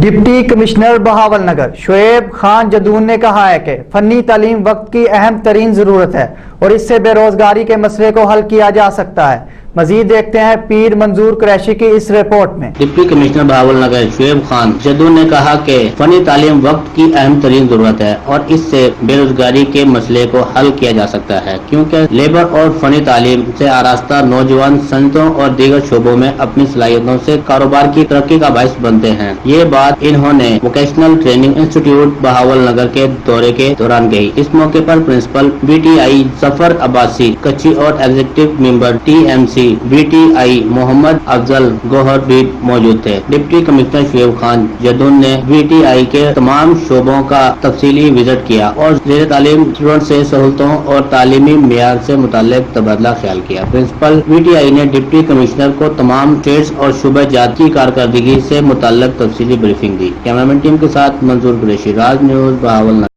Deputy commissioner Bahawal Nagar Shoaib Khan Jadoon نے کہا ہے کہ فنی تعلیم وقت کی اہم ترین ضرورت ہے اور اس سے بے روزگاری کے مسئلے کو حل کیا جا سکتا ہے۔ مزید دیکھتے ہیں پیر منظور قریشی کی اس رپورٹ میں۔ ڈپٹی کمشنر بہاول نگر شعیب خان جدون نے کہا کہ فنی تعلیم وقت کی اہم ترین ضرورت ہے اور اس سے بے روزگاری کے مسئلے کو حل کیا جا سکتا ہے، کیونکہ لیبر اور فنی تعلیم سے آراستہ نوجوان صنعتوں اور دیگر شعبوں میں اپنی صلاحیتوں سے کاروبار کی ترقی کا باعث بنتے ہیں۔ یہ بات انہوں نے vocational training institute Bahawal Nagar کے دورے کے دوران کہی۔ اس موقع پر پرنسپل BTI ظفر عباسی کچی اور ایگزیکٹو ممبر TMC BTI محمد افضل گوہر بھی موجود تھے۔ ڈپٹی کمشنر شعیب خان جدون نے BTI کے تمام شعبوں کا تفصیلی وزٹ کیا اور زیر تعلیم اسٹوڈنٹ سے سہولتوں اور تعلیمی معیار سے متعلق تبادلہ خیال کیا۔ پرنسپل BTI نے ڈپٹی کمشنر کو تمام ٹریڈز اور شعبہ جات کی کارکردگی سے متعلق تفصیلی بریفنگ دی۔ کیمرامین ٹیم کے ساتھ منظور قریشی، راج نیوز، بہاول نگر۔